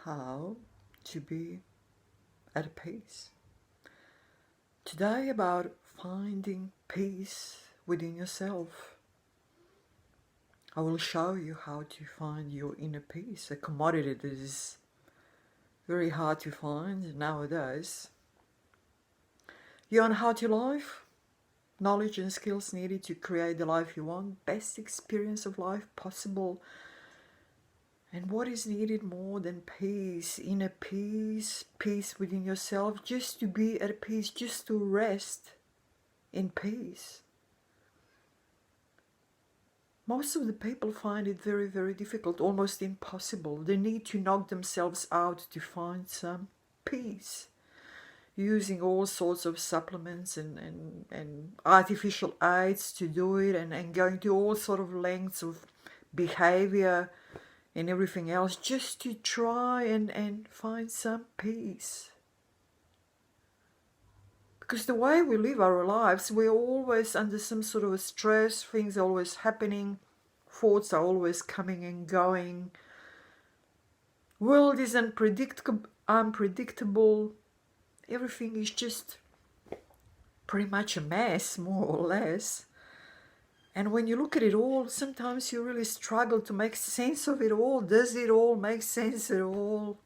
how to be at peace. Today about finding peace within yourself. I will show you how to find your inner peace, a commodity that is very hard to find nowadays. You unhealthy life, knowledge and skills needed to create the life you want, best experience of life possible. And what is needed more than peace, inner peace, peace within yourself, just to be at peace, just to rest in peace. Most of the people find it very, very difficult, almost impossible. They need to knock themselves out to find some peace, using all sorts of supplements and artificial aids to do it, and going to all sort of lengths of behavior and everything else just to try and find some peace. Because the way we live our lives, we're always under some sort of a stress, things are always happening, thoughts are always coming and going. World is unpredictable. Everything is just pretty much a mess, more or less. And when you look at it all, sometimes you really struggle to make sense of it all. Does it all make sense at all?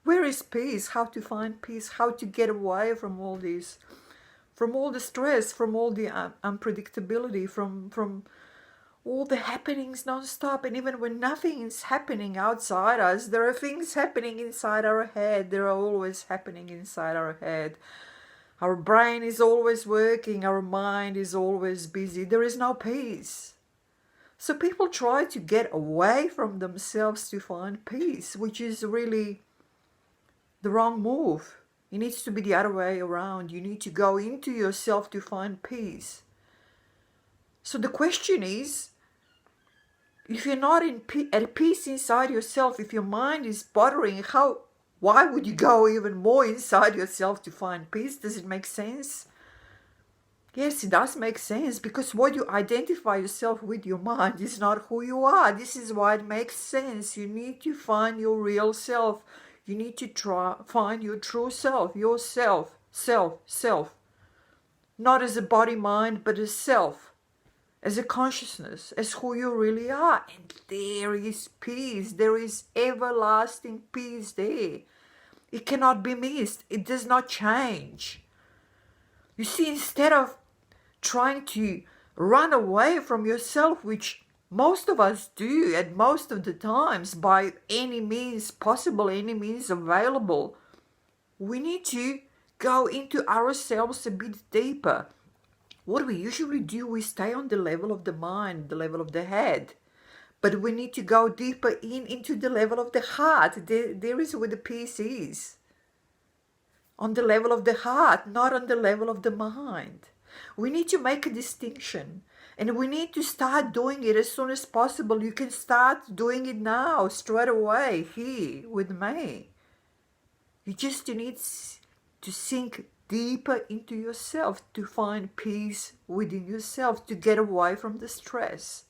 Where is peace? How to find peace? How to get away from all this? From all the stress, from all the unpredictability, from all the happenings non-stop. And even when nothing is happening outside us, there are things happening inside our head. There are always happening inside our head. Our brain is always working. Our mind is always busy. There is no peace. So people try to get away from themselves to find peace, which is really the wrong move. It needs to be the other way around. You need to go into yourself to find peace. So the question is, if you're not at peace inside yourself, if your mind is bothering, why would you go even more inside yourself to find peace? Does it make sense? Yes, it does make sense, because what you identify yourself with your mind is not who you are. This is why it makes sense. You need to find your real self. You need to find your true self, yourself, self. Not as a body, mind, but as self, as a consciousness, as who you really are. And there is peace. There is everlasting peace there. It cannot be missed. It does not change. You see, instead of trying to run away from yourself, which most of us do at most of the times by any means possible, any means available, we need to go into ourselves a bit deeper. What do we usually do? We stay on the level of the mind, the level of the head. But we need to go deeper into the level of the heart. There is where the peace is. On the level of the heart, not on the level of the mind. We need to make a distinction. And we need to start doing it as soon as possible. You can start doing it now, straight away, here, with me. You just need to sink deeper into yourself, to find peace within yourself, to get away from the stress.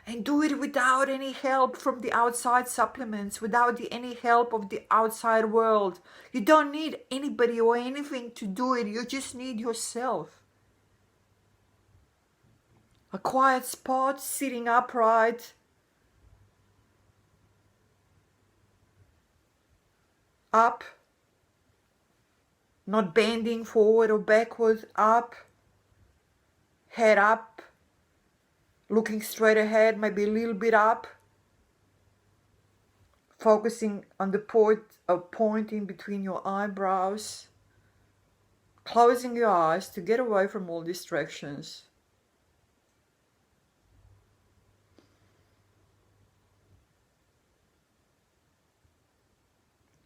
And do it without any help from the outside supplements, without any help of the outside world. You don't need anybody or anything to do it. You just need yourself. A quiet spot, sitting upright. Up. Not bending forward or backward. Up. Head up. Looking straight ahead, maybe a little bit up. Focusing on the point in between your eyebrows. Closing your eyes to get away from all distractions.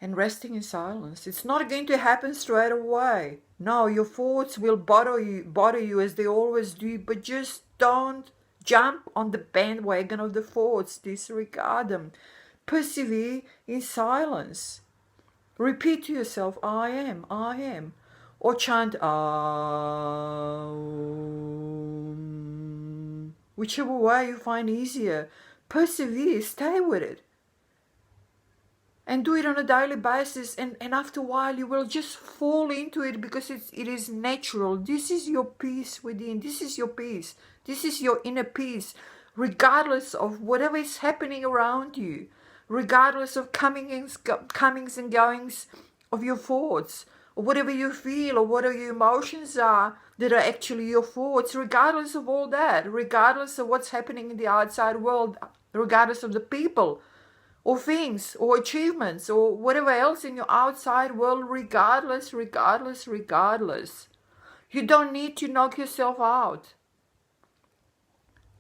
And resting in silence. It's not going to happen straight away. No, your thoughts will bother you as they always do, but just don't jump on the bandwagon of the thoughts. Disregard them. Persevere in silence. Repeat to yourself, I am. Or chant, whichever way you find easier. Persevere, stay with it. And do it on a daily basis, and after a while you will just fall into it, because it is natural. This is your peace within. This is your peace. This is your inner peace, regardless of whatever is happening around you, regardless of comings and goings of your thoughts, or whatever you feel, or whatever your emotions are that are actually your thoughts, regardless of all that, regardless of what's happening in the outside world, regardless of the people or things or achievements or whatever else in your outside world, regardless. You don't need to knock yourself out.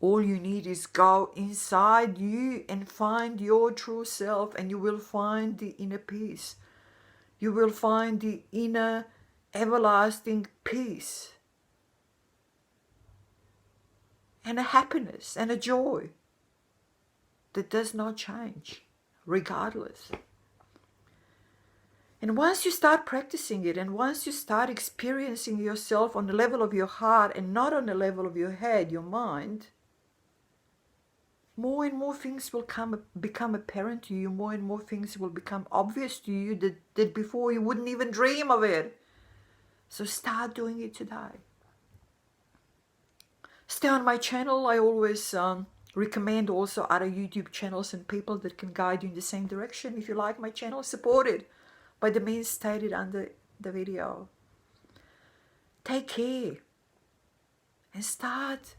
All you need is go inside you and find your true self, and you will find the inner peace. You will find the inner everlasting peace and a happiness and a joy that does not change, regardless. And once you start practicing it, and once you start experiencing yourself on the level of your heart and not on the level of your head, your mind, more and more things will become apparent to you. More and more things will become obvious to you that before you wouldn't even dream of it. So start doing it today. Stay on my channel. I always recommend also other YouTube channels and people that can guide you in the same direction. If you like my channel, support it by the means stated under the video. Take care and start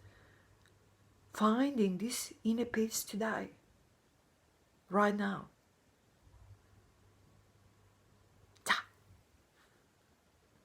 finding this inner peace today, right now.